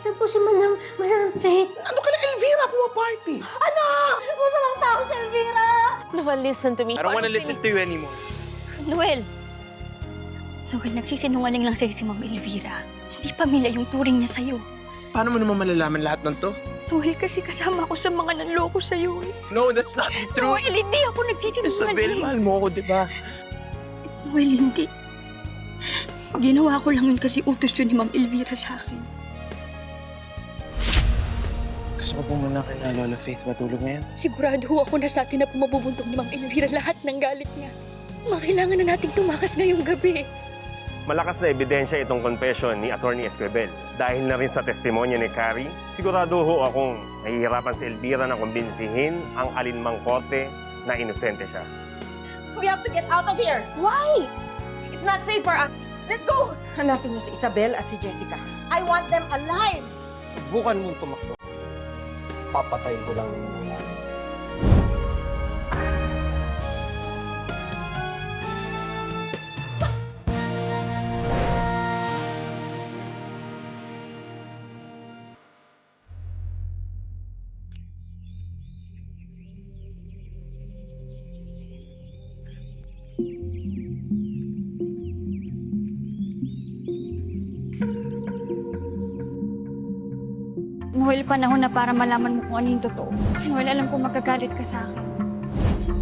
Nasaan po si Madam Faith? Ano ka na, Elvira? Puma-party. Ano? Masamang tao si Elvira! Noel, listen to me. I don't want to listen to you anymore. Noel! Noel, nagsisinungaling lang sa'yo si Ma'am Elvira. Hindi pamilya yung turing niya sa'yo. Paano mo naman malalaman lahat ng to? Noel, kasi kasama ko sa mga nanloko sa'yo eh. No, that's not true. Noel, hindi ako Isabel, nagsisinungaling. mahal mo ako, di ba? Noel, hindi. Ginawa ko lang yun kasi utos yun ni Ma'am Elvira sa akin. Gusto ko po muna kay na Lola Faith matulog ngayon. Sigurado ho ako na sa atin na pumabubuntong ni Ma'am Elvira lahat ng galit niya. Makailangan na nating tumakas ngayong gabi. Malakas na ebidensya itong confession ni Atty. Esquivel. Dahil na rin sa testimonya ni Carrie, sigurado ho akong nahihirapan si Elvira na kumbinsihin ang alinmang korte na inosente siya. We have to get out of here! Why? It's not safe for us! Let's go! Hanapin niyo si Isabel at si Jessica. I want them alive! Subukan mong tumakbo. Papatayin ko lang yung mga. Noel, panahon na para malaman mo kung ano yung totoo. Noel, alam ko magkagalit ka sa akin.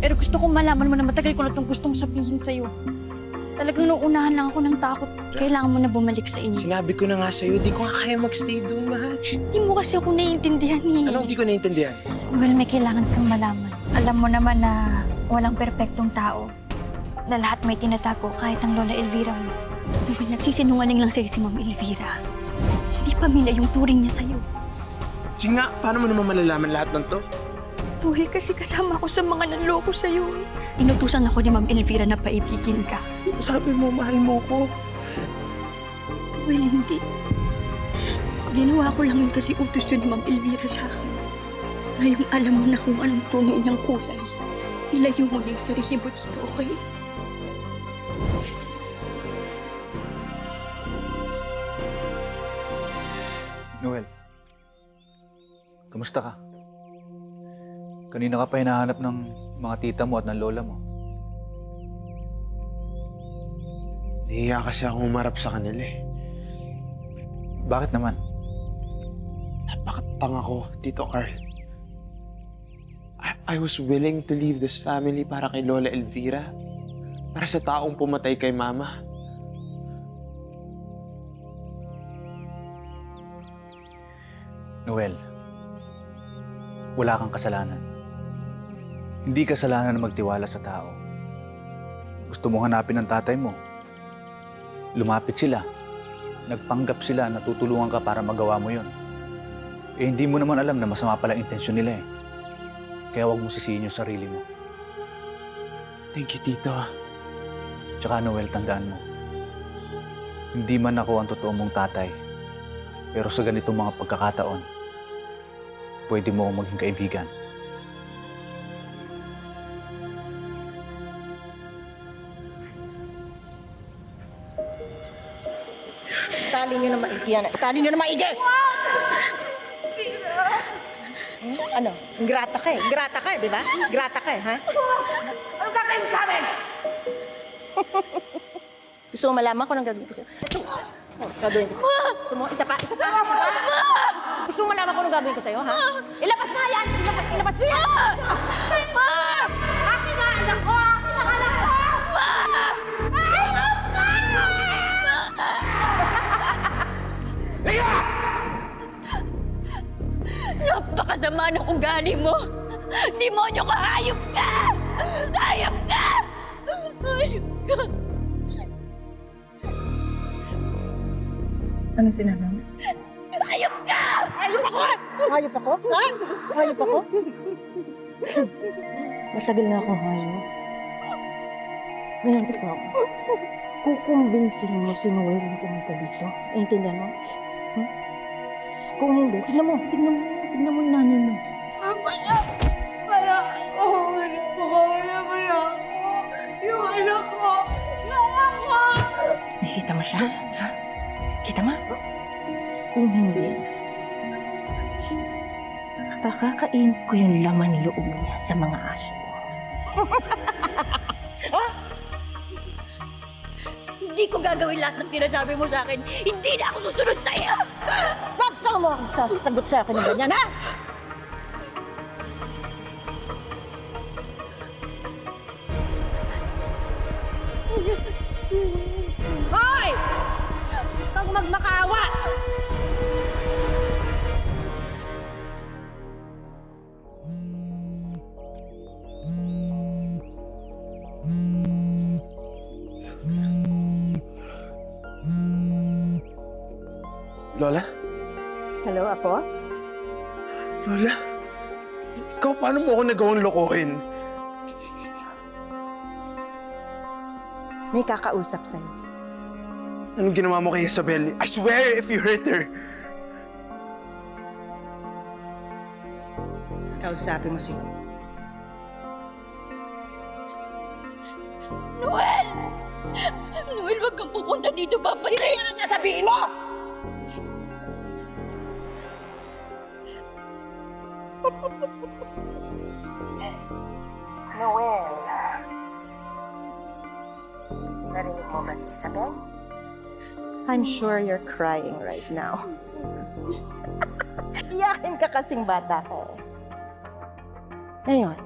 Pero gusto kong malaman mo na matagal ko na itong gustong sabihin sa'yo. Talagang nauunahan lang ako ng takot. Kailangan mo na bumalik sa inyo. Sinabi ko na nga sa'yo, di ko nga kaya magstay doon, mahal. Hindi mo kasi ako naiintindihan eh. Anong di ko naiintindihan? Noel, may kailangan kang malaman. Alam mo naman na walang perpektong tao. Na lahat may tinatago kahit ang Lola Elvira mo. Noel, nagsisinungaling lang sa'yo si Ma'am Elvira. Hindi pamilya yung turing niya sa'yo. Sige nga, paano mo naman malalaman lahat ng to? Noel, kasi kasama ko sa mga nanloko sa'yo. Inutusan ako ni Ma'am Elvira na paibigin ka. Sabi mo, mahal mo ko. Noel, hindi. Ginawa ko lang yun kasi utos yun ni Ma'am Elvira sa akin. Ngayong alam mo na kung anong tunay niyang kulay. Ilayo mo na yung sarili mo dito, okay? Noel, kamusta ka? Kanina ka pa hinahanap ng mga tita mo at ng lola mo. Nahiya kasi ako umarap sa kanila eh. Bakit naman? Napakatanga ko, Tito Carl. I was willing to leave this family para kay Lola Elvira. Para sa taong pumatay kay Mama. Noel, wala kang kasalanan. Hindi kasalanan na magtiwala sa tao. Gusto mong hanapin ang tatay mo. Lumapit sila. Nagpanggap sila na tutulungan ka para magawa mo yon. Eh hindi mo naman alam na masama pala ang intensyon nila eh. Kaya huwag mo sisihin yung sarili mo. Thank you, Tito. Tsaka Noel, tandaan mo. Hindi man ako ang totoo mong tatay. Pero sa ganitong mga pagkakataon, pwede mo akong maging kaibigan. Itali niyo na maigi yan. Itali niyo na maigi! Ano? Ingrata ka eh. Ingrata ka eh, di ba? Ingrata ka eh, ha? Ano gagawin mo sa amin? Gusto mo malaman kung anong gagawin ko sa'yo? Oh, gagawin ko sa'yo. Gusto mo? Isa pa? Isa pa? Isa pa? Gusto mo malaman kung anong gagawin ko sa'yo, ha? Ilabas nga yan! Ilabas nyo yan! Ma! Akin na anak ko! Akin na anak ko! Ma! Napakasama ng ugali mo! Demonyo ka! Hayop ka! Hayop ka! Hayop ka! Anong sinabi mo? Hayop ka! Hayop ako! Hayop ako? Ha? Hayop ako? Matagal na akong hayop. Ngayon ikaw, kukumbinsihin mo si Noel na pumunta dito. Intindihan mo? Hmm? Kung hindi, tignan mo yung nanay mo. Wala ako. Wala ako. Yung anak ko. Yung anak ko. Nakita mo siya? Kita mo? Kung hindi, Pakakain ko yung laman loob niya sa mga aso. Hindi ko gagawin lahat ng sinasabi mo sa akin. Hindi na ako susunod sa'yo! Huwag kang mo sasagot sa akin ng ganyan, ha? Hoy! Huwag magmakaawa! Lola? Hello, Apo? Lola? Ikaw, paano mo ako nagawang lokohin? May kakausap sa'yo. Anong ginawa mo kay Isabel? I swear, if you hurt her. Kausapin mo sila. Noel! Noel, wag kang pupunta dito, babalik! Hindi yan ang sasabihin mo! Noel. Narinig mo ba si Isabel? I'm sure you're crying right now. Iyakin ka kasing bata ka eh. Ngayon,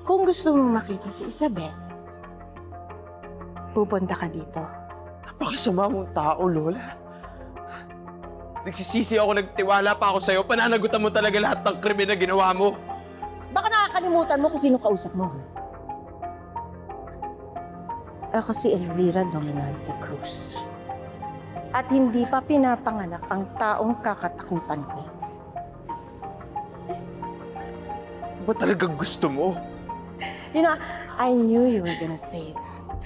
kung gusto mong makita si Isabel, pupunta ka dito. Napakasama mong tao, Lola. Nagsisisi ako, nagtiwala pa ako sa'yo. Pananagutan mo talaga lahat ng krimen na ginawa mo. Baka nakakalimutan mo kung sino kausap mo, ha? Ako si Elvira Dominante Cruz. At hindi pa pinapanganak ang taong kakatakutan ko. Ba talagang gusto mo? You know, I knew you were gonna say that.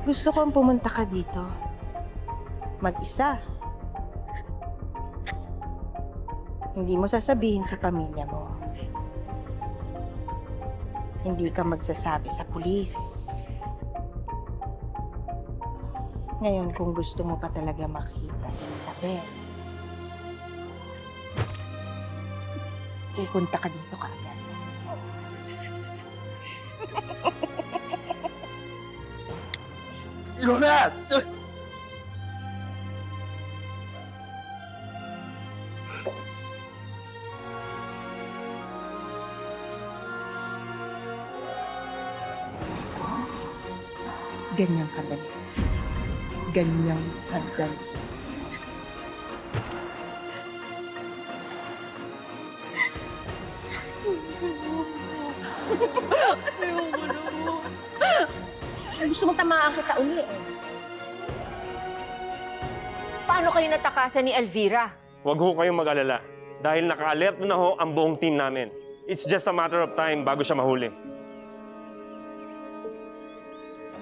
Gusto kong pumunta ka dito. Mag-isa. Hindi mo sasabihin sa pamilya mo. Hindi ka magsasabi sa pulis. Ngayon, kung gusto mo pa talaga makita si Isabel, pupunta ka dito kaagad. Lola! Ganyang kadali. Ganyang kadali. Gusto mong tamaan kita uli eh. Paano kayo natakasan ni Elvira? Huwag ho kayong mag-alala. Dahil naka-alert na ho ang buong team namin. It's just a matter of time bago siya mahuli.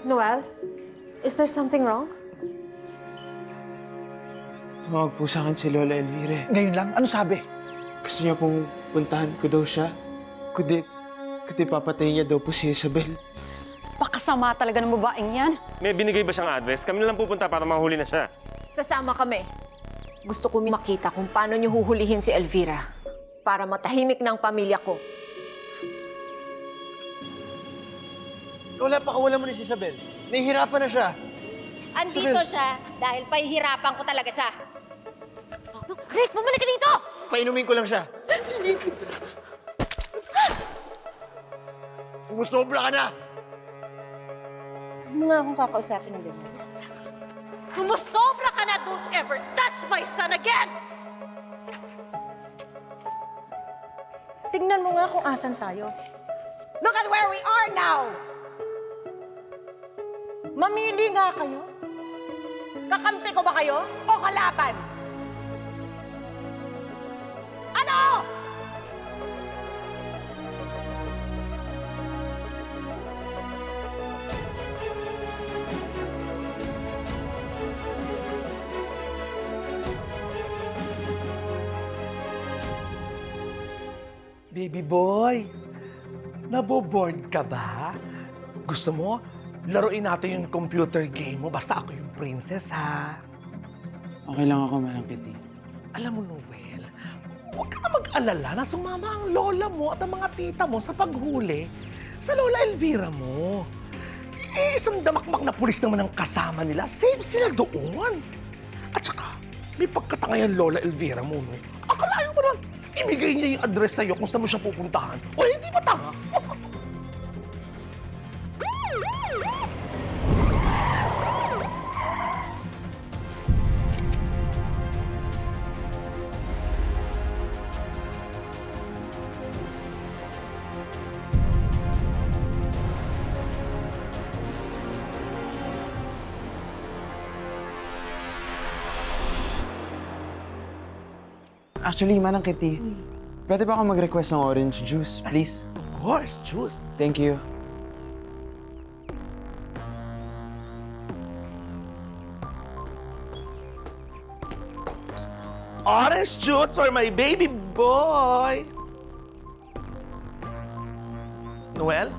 Noel, is there something wrong? Tumawag po sa akin si Lola Elvira. Ngayon lang? Ano sabi? Gusto niya pong puntahan ko daw siya. Kundi papatayin niya daw po si Isabel. Pakasama talaga ng babaeng yan. May binigay ba siyang address? Kami na lang pupunta para mahuli na siya. Sasama kami. Gusto ko makita kung paano niyo huhulihin si Elvira para matahimik ng pamilya ko. Lola, pakawalan mo ni si Isabel. Nahihirapan na siya. Andito siya dahil pahihirapan ko talaga siya. Rick, bumalik ka dito! Painumin ko lang siya. Sumusobra ka na! Huwag mo nga akong kakausapin ng ganyan. Sumusobra ka na! Don't ever touch my son again! Tingnan mo nga kung asan tayo. Look at where we are now! Mamili nga kayo. Kakampi ko ba kayo o kalaban? Ano? Baby boy, naboboard ka ba? Gusto mo, laruin natin yung computer game mo basta ako yung princess, ha? Okay lang ako, Manang Kitty. Alam mo, Noel, huwag ka na mag-alala na sumama ang lola mo at ang mga tita mo sa paghuli sa Lola Elvira mo. Isang damakmak na pulis naman ang kasama nila. Safe sila doon. At saka, may pagkatanga yan Lola Elvira mo, no? Akalain mo naman, ibigay niya yung address sa'yo kung saan mo siya pupuntahan. O hindi ba tanga? Actually, Manang Kitty, pwede ba ako mag-request ng orange juice, please? Of course, juice. Thank you. Orange juice for my baby boy. Noel?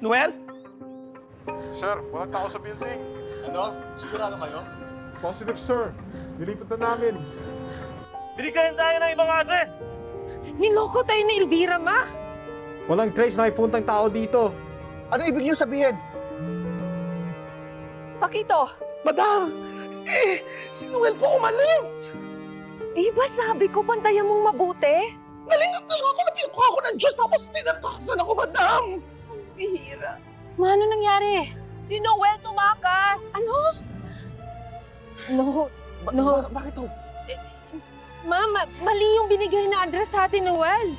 Noel? Sir, walang tao sa building. Ano? Sigurado kayo? Positive, sir. Nilipat na namin. Binigyan tayo ng ibang address! Niloko tayo ni Elvira, ma! Walang trace na may puntang tao dito. Ano ibig niyo sabihin? Pakito, Madam! Si Noel po umalis! di ba sabi ko pantayan mong mabuti? Nalingat na ako na pinukuha ko ng Diyos tapos tinatasan ako, madam! Bihira. Ma, ano nangyari? Si Noel tumakas! Ano? No. Bakit ho? Mama, mali yung binigay na address sa atin, Noel.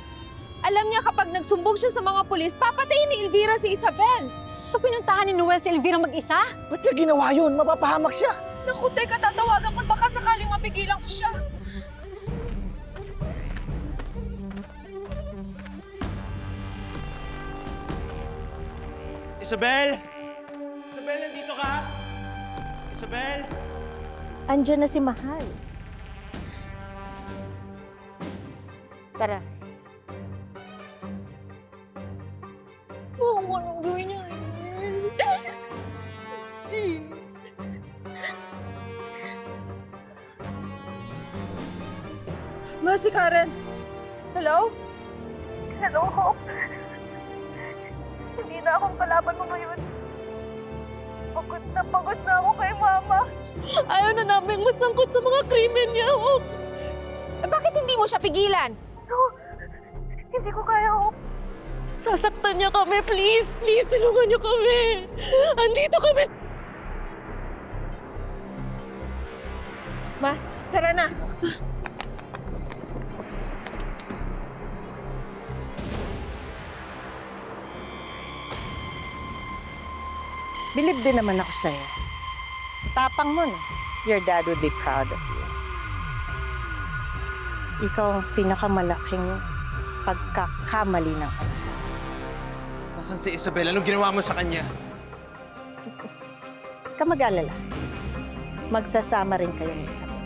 Alam niya kapag nagsumbong siya sa mga pulis, papatayin ni Elvira si Isabel. So pinuntahan ni Noel si Elvira mag-isa? Ba't niya ginawa yun? Mapapahamak siya! Naku, teka, tatawagan ko baka sakaling mapigilan ko siya. Isabel? Isabel, nandito ka? Isabel? Andiyan na si Mahal. Tara. Oo, anong gawin niya? Ma, si Karen. Hello? Hello, Hope. Hindi na akong kalaban mo ngayon. Pagod na ako kay Mama. Ayaw na namin masangkot sa mga krimen niya, Hope. Eh, bakit hindi mo siya pigilan? Hindi ko kaya, Hope. Sasaktan niya kami, please. Please, tulungan niyo kami. Andito kami. Ma, tara na. Bilib din naman ako sa'yo. Tapang mo, no? Your dad would be proud of you. Ikaw ang pinakamalaking pagkakamali ng anak. Nasaan si Isabel? Anong ginawa mo sa kanya? Ka mag-alala. Magsasama rin kayo ni Isabel.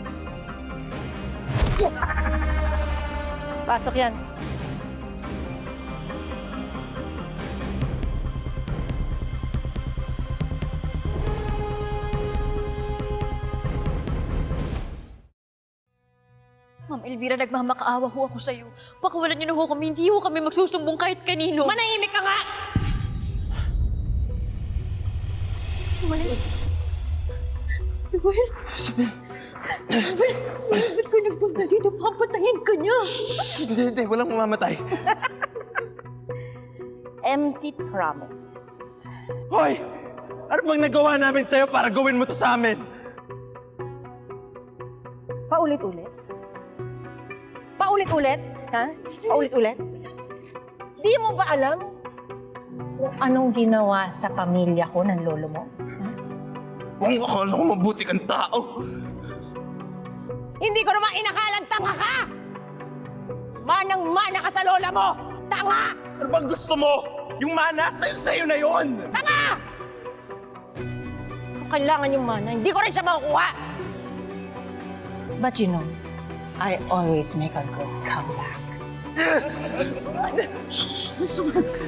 Pasok yan. Ma'am Elvira, nagmamakaawa ho ako sa'yo. Pakawalan niyo na ho kami. Hindi ho kami magsusumbong kahit kanino. Manahimik ka nga! Noel? Noel, ba't ka nagpunta dito? Papatayin ka niya. Hindi. Walang mamamatay. Empty promises. Hoy! Ano bang nagawa namin sa'yo para gawin mo to sa amin? Paulit-ulit? Paulit-ulit? Ha? Paulit-ulit? Di mo ba alam kung anong ginawa sa pamilya ko ng lolo mo? Ha? Kung akala ko mabuti kang tao. Hindi ko naman inakalang tanga ka! Manang-mana ka sa lola mo! Tanga! Ano bang gusto mo? Yung mana sa'yo na yon. Tanga! Kung kailangan yung mana, hindi ko rin siya makukuha! But you know, I always make a good comeback.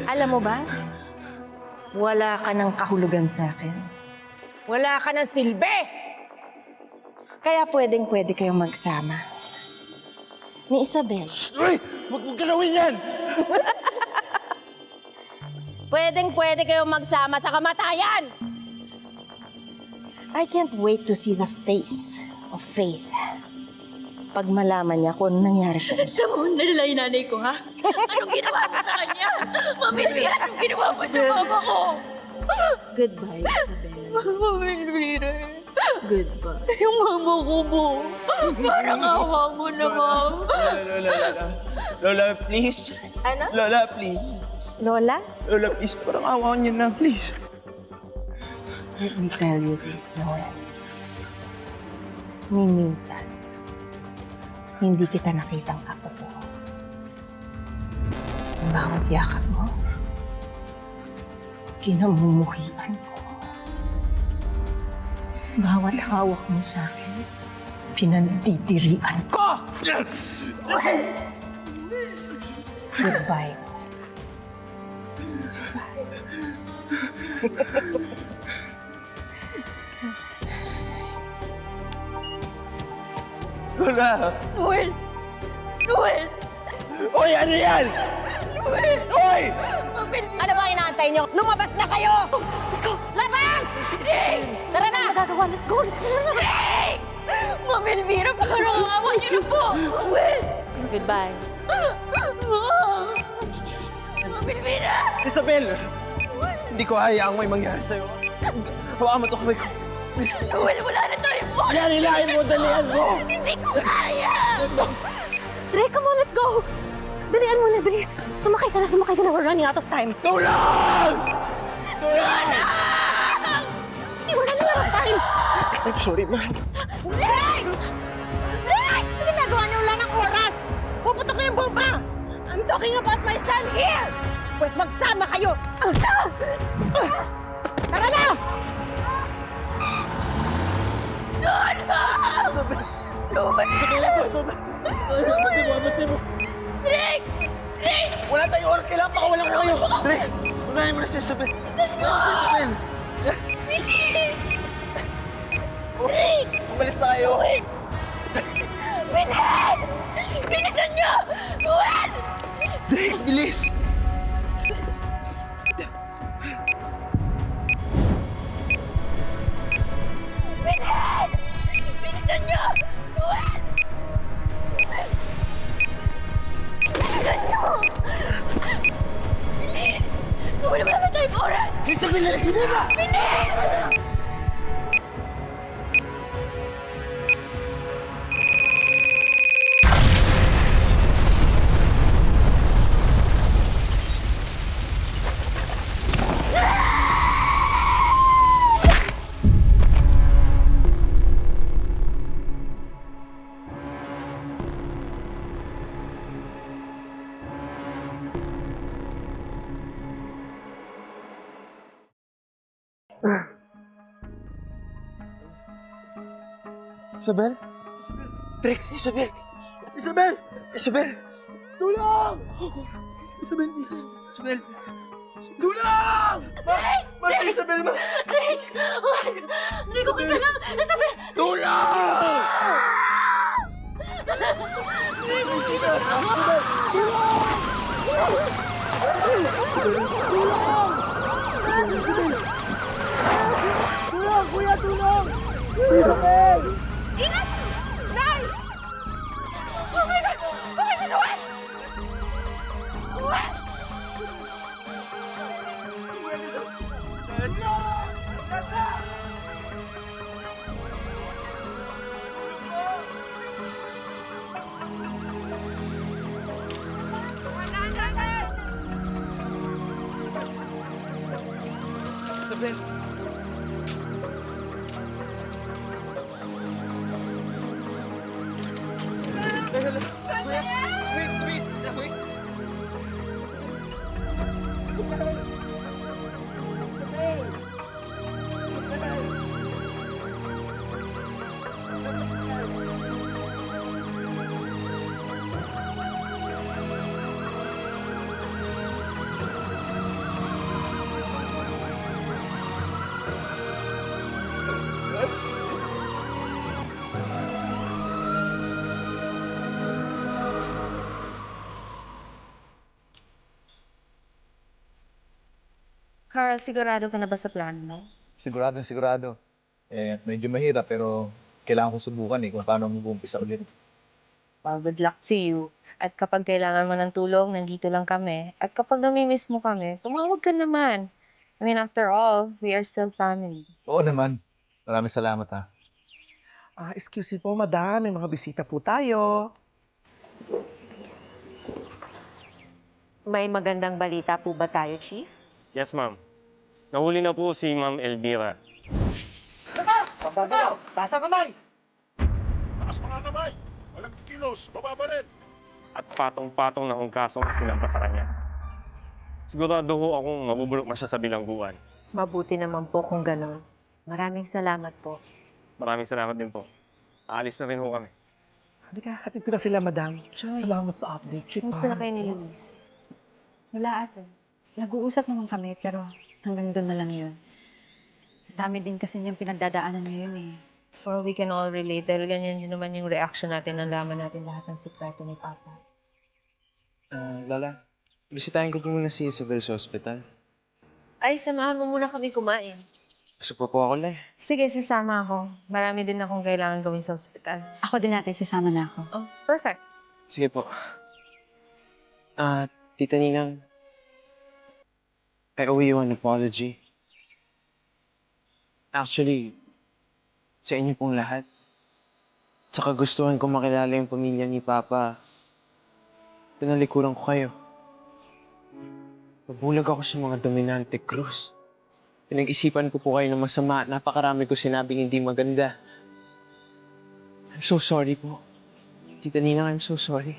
Alam mo ba, wala ka ng kahulugan sa akin. Wala ka ng silbi! Kaya pwedeng-pwede kayong magsama. Ni Isabel. Uy! Huwag mong galawin yan! Pwedeng-pwede kayong magsama sa kamatayan! I can't wait to see the face of Faith pag malaman niya kung anong nangyari sa isa. Siya mo nalala yung nanay ko, ha? Anong ginawa mo sa kanya? Mami Elvira, anong ginawa mo sa mama ko? Goodbye, Isabel. Mami Elvira. Goodbye. Yung mama ko po. Parang awa mo na, Ma'am. Lola, please. Ano? Lola, please. Lola, Lola, please. Parang awa niyo na, please. let me tell you this, Noel. Ni minsan, hindi kita nakitang katotoo. Ang bawat yakap mo, kinamumuhian ko. Bawat hawak mo sa akin, pinandidirian ko! Goodbye. Lola! Noel! Noel! Uy, ano yan? Noel! Uy! Mami Elvira! Ano ba inaantay niyo? Lumabas na kayo! Let's go! Labas! Rick! Tara na! Magagawa, let's go! Rick! Mami Elvira, parang awa niyo na po! Noel! Goodbye. Mami Elvira! Isabel! Hindi ko hayaang may mangyari sa'yo. Hawakan mo ito kamay ko. Noel, wala na tayong oras! Yan, hilahin mo, dalihan mo! Hindi ko kaya! Rick, come on, let's go! Dalian mo na, bilis! Sumakay ka na, we're running out of time! Tulong! Hindi, we're running out of time! I'm sorry, ma. Rick! Rick! Ginagawa niyo lang ng oras! Puputok na yung bomba! I'm talking about my son here! Pwes magsama kayo! Tara na! Rick! Rick! Wala tayong oras, kailangan pakawalan ko kayo! Dre, unahin mo na si Isabel! Unahin mo si Isabel! Rick! Umalis na kayo! Bilis! Bilisan niyo! Ruel! Drake, bilis! Bilis! Bilisan niyo! Ruel! Bilisan niyo! Bilis! Wala na tayong oras! Isabel, lalagyan mo na! Bilis! Isabel? Trix, Isabel! Isabel! Isabel! Tulong! Isabel, Isabel! Tulong! Bakit Isabel ba? Rick! Rick, okay ka lang! Isabel! Tulong! Rick, okay ka lang! Tulong, kuya, tulong! Ingat! Nay! Oh my God! Oh my God, Noel! Noel! Isabel! Wait! Carl, sigurado ka na ba sa plano mo? Sigurado. Medyo mahirap pero kailangan kong subukan kung paano mag-uumpisa ulit. Well, good luck to you. At kapag kailangan mo ng tulong, nandito lang kami. At kapag namimiss mo kami, tumawag ka naman. I mean, after all, we are still family. Oo naman. Maraming salamat ha. Excuse me po, madam. May mga bisita po tayo. May magandang balita po ba tayo, Chief? Yes, ma'am. Nahuli na po si Ma'am Elvira. Taas ang kamay! Taas mga kamay! Walang kilos! Baba pa rin! At patong-patong na kung kasong sinampa sa kanya. Sigurado ho akong mabubulok na siya sa bilangguan. Mabuti naman po kung gano'n. Maraming salamat po. Maraming salamat din po. Aalis na rin ho kami. Halika, hatid ko na sila, madam. Salamat sa update, Chief. Kumusta na kayo ni Luis? Wala ate. Nag-uusap naman kami pero hanggang doon na lang yun. Dami din kasi niyang pinagdadaanan ngayon eh. Well, we can all relate dahil ganyan din naman yung reaction natin nang laman natin lahat ng sikreto ni Papa. Lola, bisitahin ko po muna si Isabel sa ospital. Ay, samahan mo muna kami kumain. Gusto pa po ako, Lai. Sige, sasama ako. Marami din akong kailangan gawin sa ospital. Ako din ate, sasama na ako. Oh, perfect. Sige po. Tita Ninang, I owe you an apology. Actually, sa inyo pong lahat. Tsaka gustuhan ko makilala yung pamilya ni Papa. Tinalikuran ko kayo. Nabulag ako sa mga dominante krus. Pinag-isipan ko po kayo ng masama at napakarami ko sinabing hindi maganda. I'm so sorry po. Tita Ninang, I'm so sorry.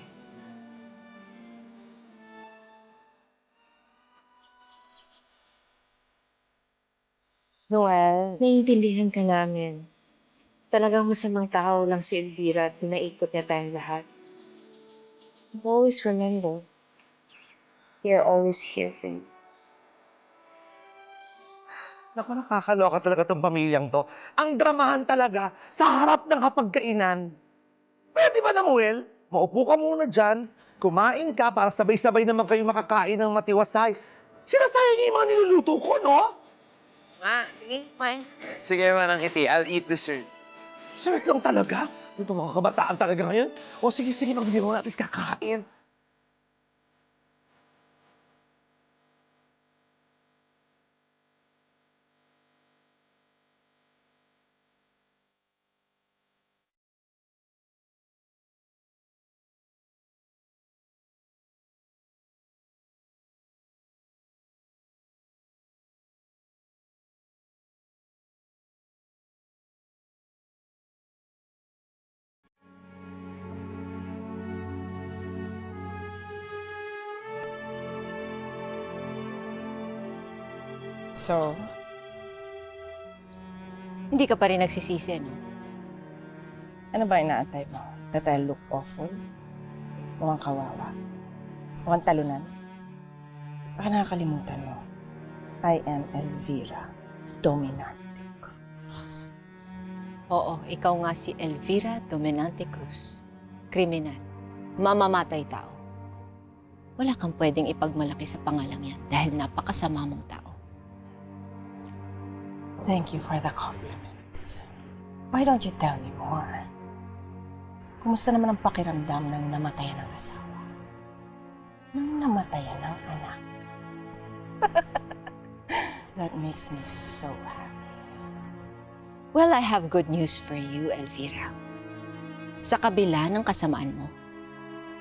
Noel, naiintindihan ka namin. Talagang masamang tao lang si Elvira at pinaikot niya tayong lahat. But always remember, we are always here for you. Naku, nakakaloka talaga tong pamilyang to. Ang dramahan talaga sa harap ng hapagkainan. Pwede ba, Namuel? Maupo ka muna dyan, kumain ka para sabay-sabay naman kayo makakain ng matiwasay. Sinasayang niyo yung mga niluluto ko, no? Sige, fine. Sige, Manang Kitty. I'll eat dessert. Sweet lang talaga. Ito mga kabataan talaga ngayon. O sige, magbigay mo natin kakain. So, Hindi ka pa rin nagsisisi, no? ano ba inaantay mo? That I look awful? Mukhang kawawa? Mukhang talunan? Baka nakakalimutan mo. I am Elvira Dominante Cruz. Oo, ikaw nga si Elvira Dominante Cruz. Kriminal. Mamamatay tao. Wala kang pwedeng ipagmalaki sa pangalang yan dahil napakasama mong tao. Thank you for the compliments. Why don't you tell me more? Kumusta naman ang pakiramdam ng namatayan ng asawa? Nang namatayan ng anak? That makes me so happy. Well, I have good news for you, Elvira. Sa kabila ng kasamaan mo,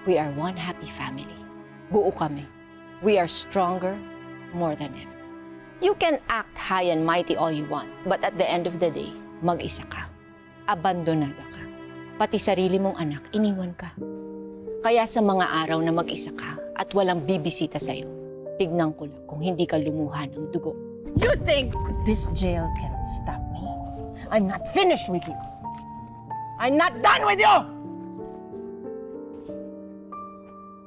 we are one happy family. Buo kami. We are stronger more than ever. You can act high and mighty all you want, but at the end of the day, mag-isa ka. Abandonada ka. Pati sarili mong anak, iniwan ka. Kaya sa mga araw na mag-isa ka at walang bibisita sa'yo, tignan ko lang kung hindi ka lumuha ng dugo. You think this jail can stop me? I'm not finished with you. I'm not done with you!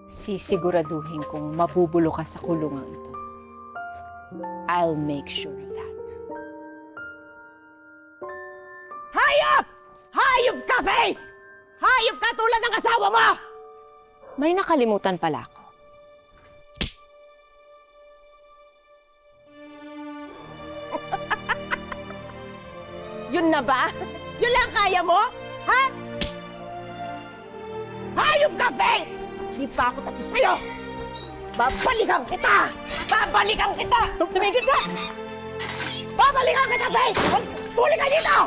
Sisiguraduhin kong mabubulo ka sa kulungang ito. I'll make sure of that. Hayop! Hayop ka, Faith! Hayop ka tulad ng asawa mo! May nakalimutan pala ako. Yun na ba? Yun lang kaya mo? Ha? Hayop ka, Faye! Di pa ako tapos sa'yo! Babalikan kita! Babalikan kita! Tumigil ka! Babalikan kita, Faye! Tuli ka dito!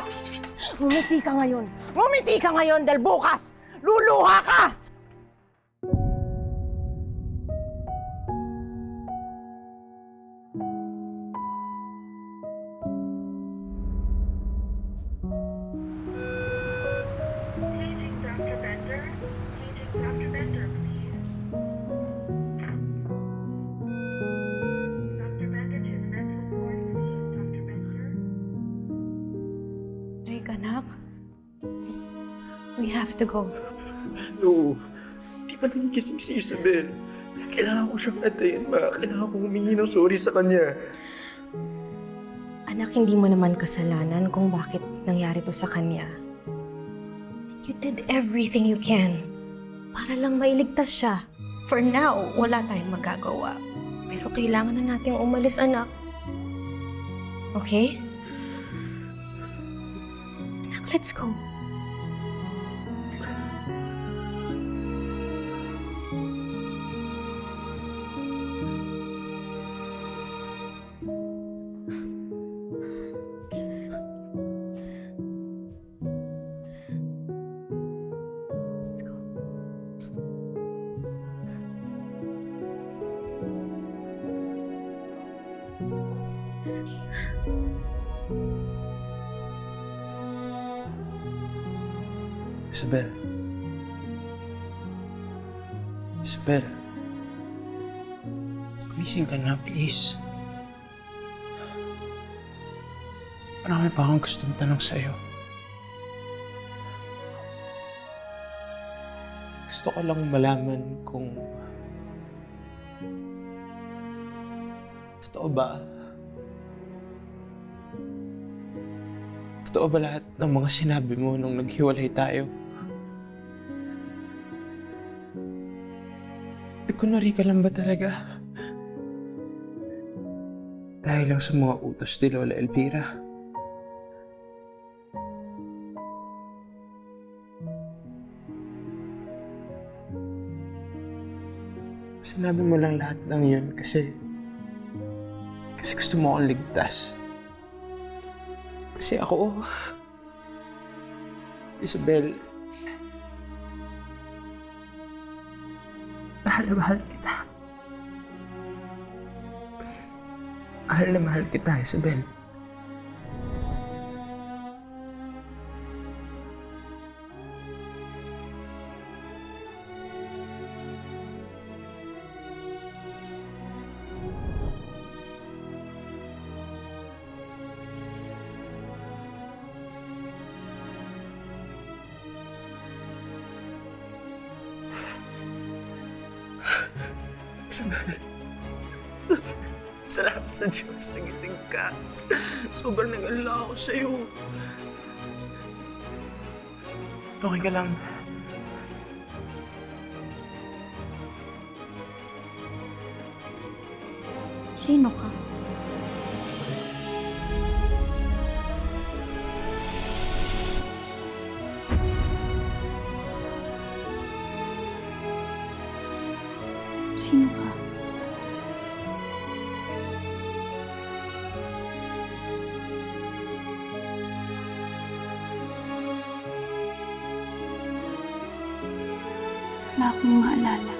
Ngumiti ka ngayon. Ngumiti ka ngayon dahil bukas, luluha ka! Drake, anak. We have to go. No. Hindi pa naman gising si Isabel. Kailangan ko siyang antayin, ma. Kailangan ko humingi ng sorry sa kanya. Anak, hindi mo naman kasalanan kung bakit nangyari to sa kanya. You did everything you can para lang mailigtas siya. For now, wala tayong magagawa. Pero kailangan na nating umalis, anak. Okay? Anak, let's go. Let's go. Isabel. Isabel. Gumising ka na, please. Marami pa akong gustong tanong sa'yo. Gusto ko lang malaman kung totoo ba? Totoo ba lahat ng mga sinabi mo nung naghiwalay tayo? Kunwari ka lang ba talaga? Dahil lang sa mga utos ni Lola Elvira. Sinabi mo lang lahat ng yun kasi gusto mo akong ligtas. Kasi ako, Isabel, mahal na mahal kita. Mahal na mahal kita, Isabel. Salamat sa Diyos, nagising ka. Sobrang nag-alala ako sa'yo. Okay ka lang. Sino ka? Sino ka? Wala akong maalala.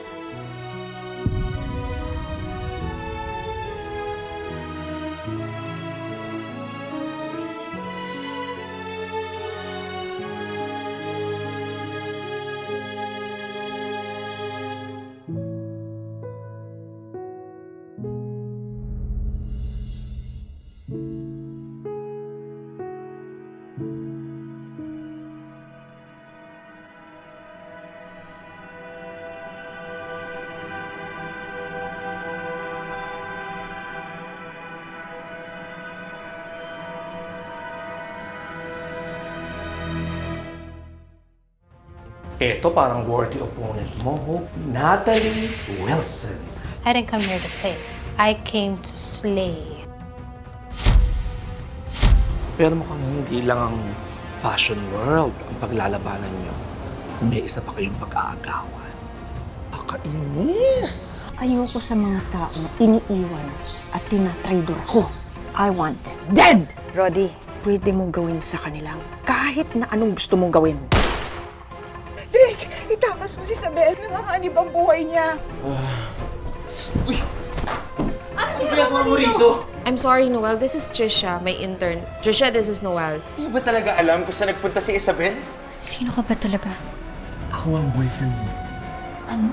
Eto parang worthy opponent mo, Natalie Wilson. I didn't come here to play. I came to slay. Pero mukhang hindi lang ang fashion world ang paglalabanan niyo. May isa pa kayong pag-aagawan. Kakainis! Ayoko sa mga taong iniiwan at tinatraidor ko. I want them dead! Roddy, pwede mong gawin sa kanilang kahit na anong gusto mong gawin. Drake, itakas mo si Isabel. Nanganganib ang buhay niya. I'm sorry, Noel. This is Trisha, my intern. Trisha, this is Noel. Hindi ba talaga alam kung saan nagpunta si Isabel? Sino ka ba talaga? Ako ang boyfriend mo. Ano?